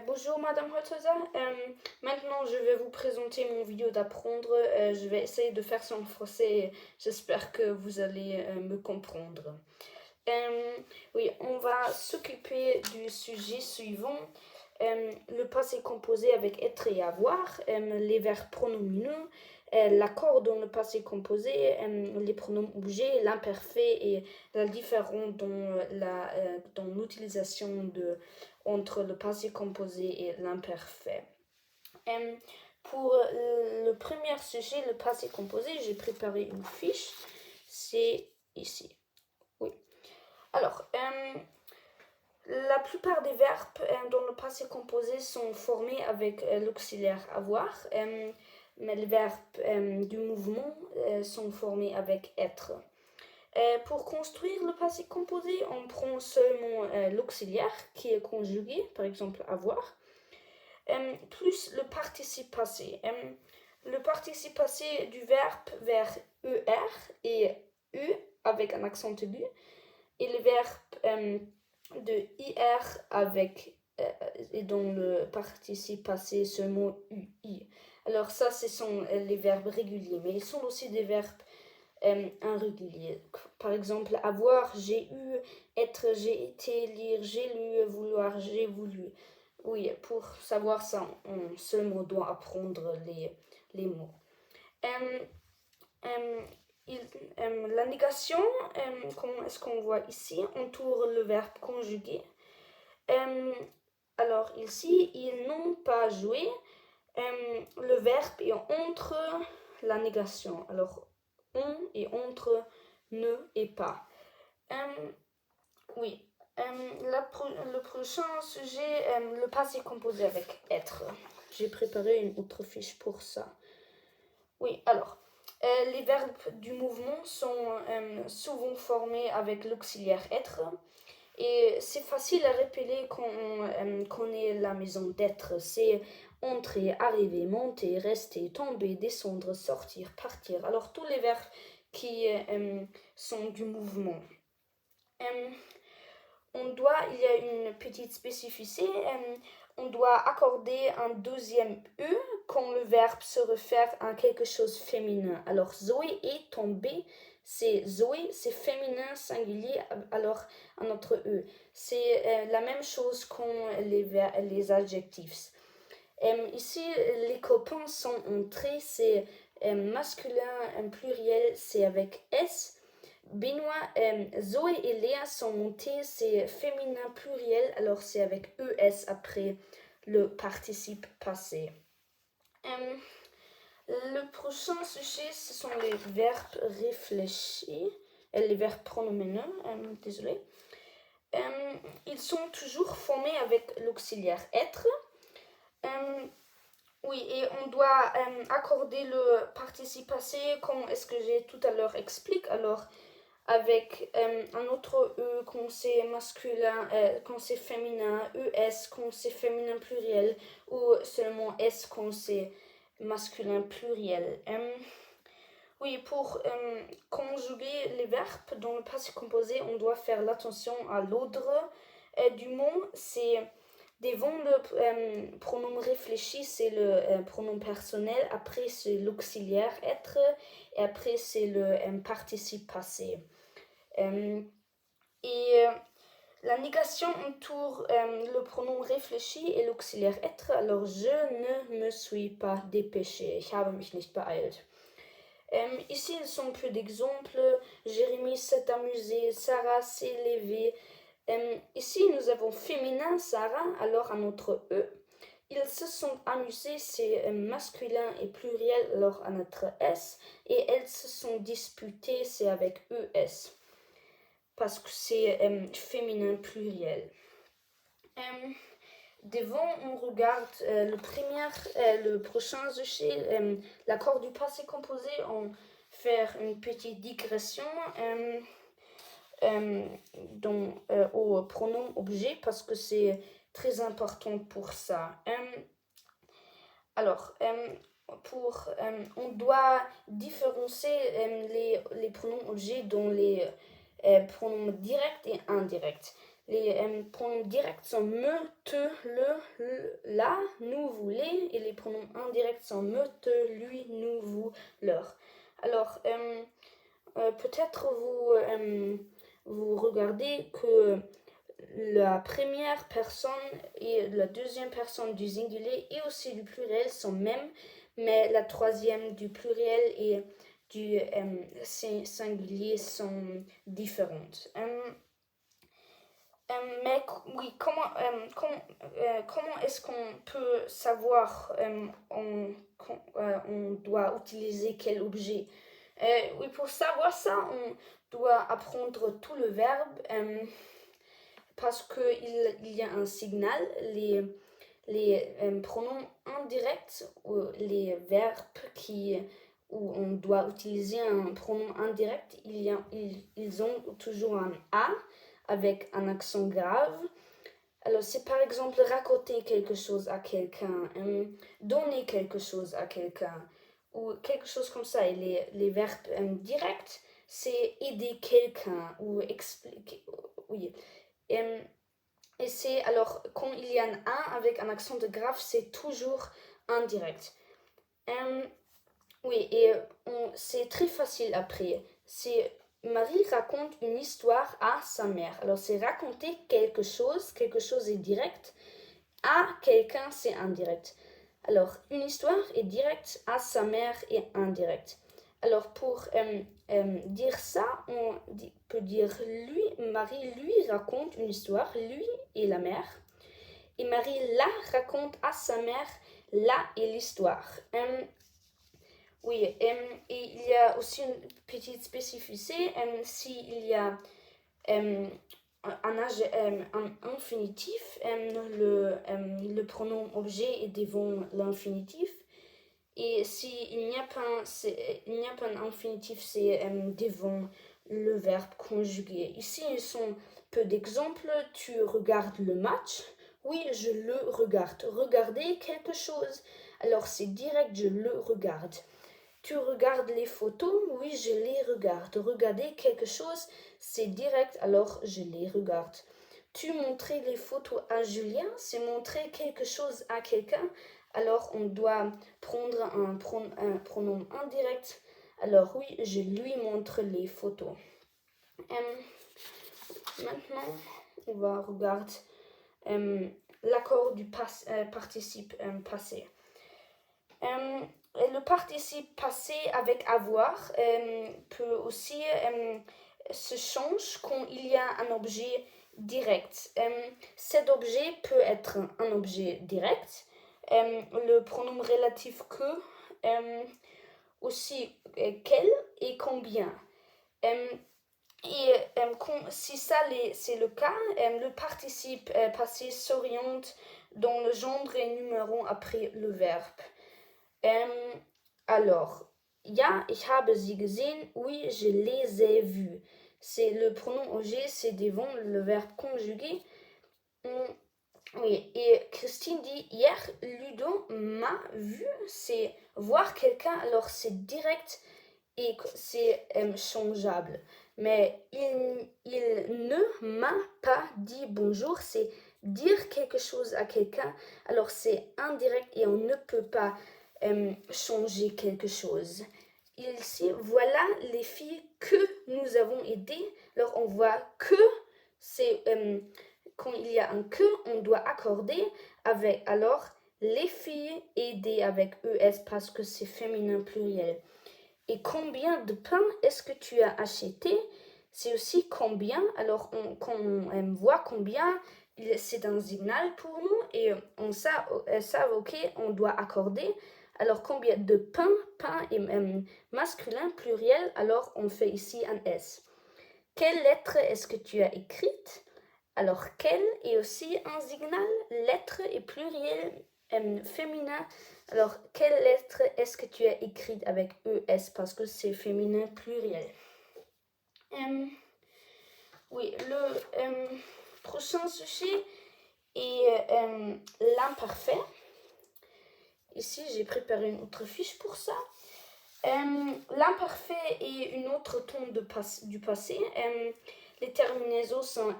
Bonjour Madame Holthauser. Maintenant je vais vous présenter mon vidéo d'apprendre. Je vais essayer de faire ça en français et j'espère que vous allez me comprendre. Oui, on va s'occuper du sujet suivant. Le passé composé avec être et avoir, les verbes pronominaux, l'accord dans le passé composé, les pronoms objets, l'imparfait et la différence dans l'utilisation entre le passé composé et l'imparfait. Pour le premier sujet, le passé composé, j'ai préparé une fiche. C'est ici. Oui. Alors, la plupart des verbes dans le passé composé sont formés avec l'auxiliaire avoir, mais les verbes du mouvement sont formés avec être. Pour construire le passé composé, on prend seulement l'auxiliaire qui est conjugué, par exemple avoir, plus le participe passé. Le participe passé du verbe vers ER et U avec un accent aigu, et le verbe de IR avec et dans le participe passé seulement UI. Alors ça, ce sont les verbes réguliers, mais ils sont aussi des verbes irréguliers. Par exemple, avoir, j'ai eu, être, j'ai été, lire, j'ai lu, vouloir, j'ai voulu. Oui, pour savoir ça, on seulement doit apprendre les mots. La négation, comme est-ce qu'on voit ici, entoure le verbe conjugué. Alors ici, ils n'ont pas joué. Le verbe est entre la négation. Alors, on et entre ne et pas. Oui. Le prochain sujet, le passé composé avec être. J'ai préparé une autre fiche pour ça. Oui, alors, les verbes du mouvement sont souvent formés avec l'auxiliaire être. Et c'est facile à rappeler quand on connaît la maison d'être. C'est entrer, arriver, monter, rester, tomber, descendre, sortir, partir. Alors tous les verbes qui sont du mouvement. Il y a une petite spécificité. On doit accorder un deuxième E quand le verbe se réfère à quelque chose de féminin. Alors Zoé est tombée. C'est Zoé, c'est féminin singulier, alors un autre E. C'est la même chose qu'ont les adjectifs. Ici, les copains sont entrés, c'est masculin pluriel, c'est avec S. Benoît, Zoé et Léa sont montées, c'est féminin pluriel, alors c'est avec ES après le participe passé. Le prochain sujet, ce sont les verbes réfléchis, les verbes pronominaux, désolé. Ils sont toujours formés avec l'auxiliaire être. Oui, et on doit accorder le participe passé comme est-ce que j'ai tout à l'heure expliqué. Alors, avec un autre E quand c'est masculin, quand c'est féminin, ES quand c'est féminin pluriel, ou seulement S quand c'est masculin pluriel. Oui, pour conjuguer les verbes dans le passé composé, on doit faire l'attention à l'ordre du mot. C'est devant le pronom réfléchi, c'est le pronom personnel. Après, c'est l'auxiliaire être. Et après, c'est le participe passé. La négation entoure le pronom réfléchi et l'auxiliaire être. Alors, je ne me suis pas dépêché. Ich habe mich nicht beeilt. Ici, ils sont peu d'exemples. Jérémy s'est amusé, Sarah s'est levée. Ici, nous avons féminin, Sarah, alors un autre E. Ils se sont amusés, c'est masculin et pluriel, alors un autre S. Et elles se sont disputées, c'est avec ES. Parce que c'est féminin pluriel. Devant, on regarde le prochain sujet, l'accord du passé composé. On fait une petite digression au pronom objet parce que c'est très important pour ça. Alors, on doit différencier les pronoms objets dans les pronoms directs et indirects. Les pronoms directs sont me, te, la, nous, vous, les. Et les pronoms indirects sont me, te, lui, nous, vous, leur. Alors, peut-être vous regardez que la première personne et la deuxième personne du singulier et aussi du pluriel sont mêmes, mais la troisième du pluriel et du singulier sont différentes. Mais oui, comment est-ce qu'on peut savoir on doit utiliser quel objet? Oui, pour savoir ça, on doit apprendre tout le verbe parce qu'il y a un signal. Les pronoms indirects ou les verbes où on doit utiliser un pronom indirect, ils ont toujours un A avec un accent grave. Alors, c'est par exemple raconter quelque chose à quelqu'un, donner quelque chose à quelqu'un, ou quelque chose comme ça. Et les verbes directs, c'est aider quelqu'un ou expliquer. Oui. Et c'est alors, quand il y a un A avec un accent de grave, c'est toujours indirect. Oui, et c'est très facile après. C'est Marie raconte une histoire à sa mère. Alors, c'est raconter quelque chose est direct. À quelqu'un, c'est indirect. Alors, une histoire est directe, à sa mère est indirect. Alors, pour dire ça, peut dire Marie lui raconte une histoire, lui et la mère. Et Marie la raconte à sa mère, là est l'histoire. Oui, et il y a aussi une petite spécificité. S'il y a un infinitif, le pronom objet est devant l'infinitif. Et s'il n'y a pas un infinitif, c'est devant le verbe conjugué. Ici, ils sont peu d'exemples. Tu regardes le match. Oui, je le regarde. Regarder quelque chose. Alors, c'est direct, je le regarde. Tu regardes les photos? Oui, je les regarde. Regarder quelque chose, c'est direct, alors je les regarde. Tu montrais les photos à Julien? C'est montrer quelque chose à quelqu'un, alors on doit prendre un pronom indirect. Alors oui, je lui montre les photos. Maintenant, on va regarder l'accord du participe passé. Le participe passé avec avoir peut aussi se changer quand il y a un objet direct. Cet objet peut être un objet direct. Le pronom relatif que, aussi quel et combien. Si ça c'est le cas, le participe passé s'oriente dans le genre et numéro après le verbe. Alors, ja, ich habe sie gesehen. Oui, je les ai vus. C'est le pronom objet, c'est devant le verbe conjugué. Oui, et Christine dit hier, Ludo m'a vu. C'est voir quelqu'un, alors c'est direct et c'est changeable. Mais il ne m'a pas dit bonjour, c'est dire quelque chose à quelqu'un, alors c'est indirect et on ne peut pas changer quelque chose. Ici, voilà les filles que nous avons aidées. Alors on voit que, c'est quand il y a un que, on doit accorder avec, alors les filles aidées avec ES parce que c'est féminin pluriel. Et combien de pain est-ce que tu as acheté? C'est aussi combien. Alors, quand on voit combien, c'est un signal pour nous et on savent, ok, on doit accorder. Alors, combien de pain? Pain est masculin, pluriel, alors on fait ici un S. Quelle lettre est-ce que tu as écrite? Alors, quelle est aussi un signal. Lettre est pluriel, féminin. Alors, quelle lettre est-ce que tu as écrite avec ES parce que c'est féminin pluriel? Oui, le prochain sujet est l'imparfait. Ici, j'ai préparé une autre fiche pour ça. L'imparfait est une autre ton du passé. Les terminaisons sont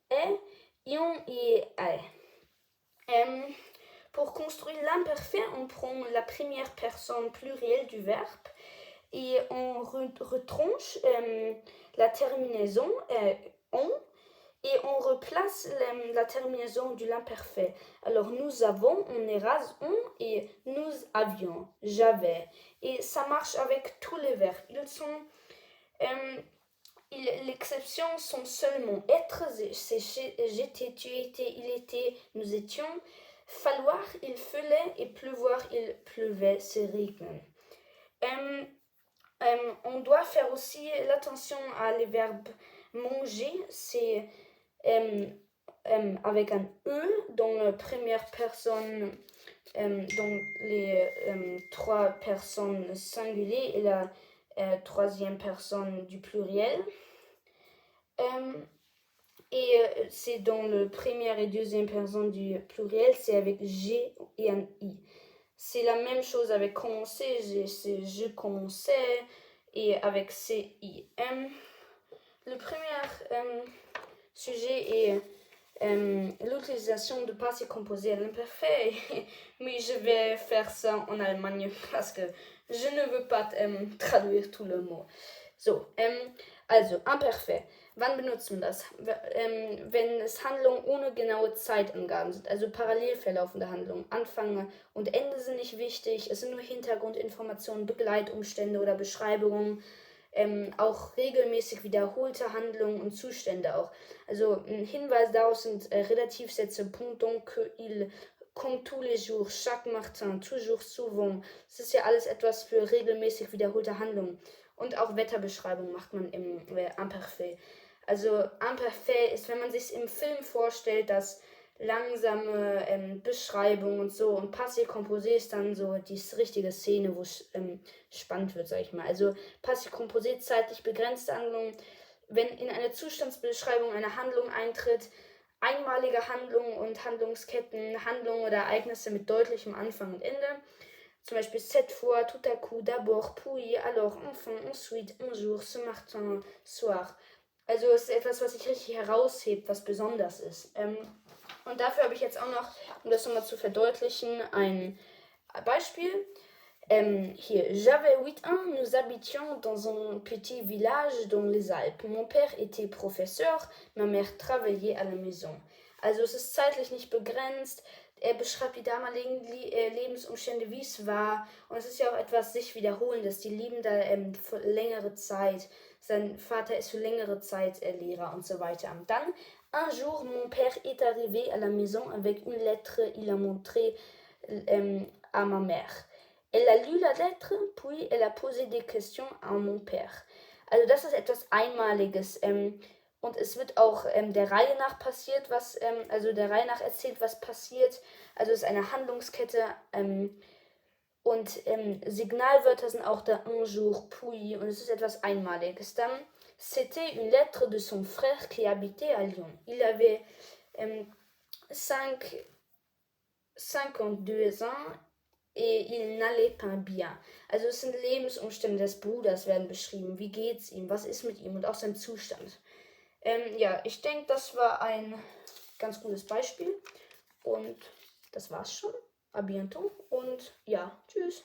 est, ion et est. Pour construire l'imparfait, on prend la première personne plurielle du verbe et on retranche la terminaison on et on replace la terminaison de l'imparfait. Alors nous avons, on érase on et nous avions, j'avais. Et ça marche avec tous les verbes. Ils sont... l'exception sont seulement être, c'est j'étais, tu étais, il était, nous étions. Falloir, il fallait et pleuvoir, il pleuvait, c'est régner. On doit faire aussi l'attention à les verbes manger, c'est avec un E dans la première personne, dans les trois personnes singuliers et la troisième personne du pluriel. Et c'est dans le première et deuxième personne du pluriel, c'est avec G et un I. C'est la même chose avec commencer, c'est je commençais, et avec CI. Le premier sujet est l'utilisation de passé composé à l'imparfait, mais je vais faire ça en allemand parce que je ne veux pas traduire tout le mot. So, also imperfekt. Wann benutzen wir das? Wenn es Handlungen ohne genaue Zeitangaben sind, also parallel verlaufende Handlungen. Anfang und Ende sind nicht wichtig, es sind nur Hintergrundinformationen, Begleitumstände oder Beschreibungen, auch regelmäßig wiederholte Handlungen und Zustände auch. Also ein Hinweis darauf sind Relativsätze, Punkt, donc, il, comme tous les jours, chaque matin, toujours, souvent. Das ist ja alles etwas für regelmäßig wiederholte Handlungen. Und auch Wetterbeschreibung macht man im Imperfekt. Also Imperfekt ist, wenn man sich im Film vorstellt, dass langsame Beschreibung und so und Passé Composé ist dann so die richtige Szene, wo es spannend wird, sag ich mal. Also Passé Composé, zeitlich begrenzte Handlung, wenn in eine Zustandsbeschreibung eine Handlung eintritt, einmalige Handlungen und Handlungsketten, Handlungen oder Ereignisse mit deutlichem Anfang und Ende. Zum Beispiel cette fois, tout à coup, d'abord, puis, alors, enfin, ensuite, un jour, ce matin, soir. Also es ist etwas, was sich richtig heraushebt, was besonders ist. Und dafür habe ich jetzt auch noch, um das nochmal zu verdeutlichen, ein Beispiel. Hier, j'avais 8 ans, nous habitions dans un petit village dans les Alpes. Mon père était professeur, ma mère travaillait à la maison. Also es ist zeitlich nicht begrenzt. Er beschreibt die damaligen Lebensumstände, wie es war. Und es ist ja auch etwas sich Wiederholendes. Die leben da für längere Zeit. Sein Vater ist für längere Zeit Lehrer und so weiter. Und dann, un jour, mon père est arrivé à la maison avec une lettre. Il a montré à ma mère. Elle a lu la lettre, puis elle a posé des questions à mon père. Also das ist etwas Einmaliges. Und es wird auch der Reihe nach passiert, also der Reihe nach erzählt, was passiert. Also es ist eine Handlungskette. Und Signalwörter sind auch da un jour, puis. Und es ist etwas Einmaliges. Dann, c'était une lettre de son frère qui habitait à Lyon. Il avait 52 ans. Il n'allait pas bien. Also es sind Lebensumstände des Bruders werden beschrieben. Wie geht's ihm? Was ist mit ihm? Und auch sein Zustand. Ja, ich denke, das war ein ganz gutes Beispiel. Und das war's schon. A bientôt. Und ja, tschüss.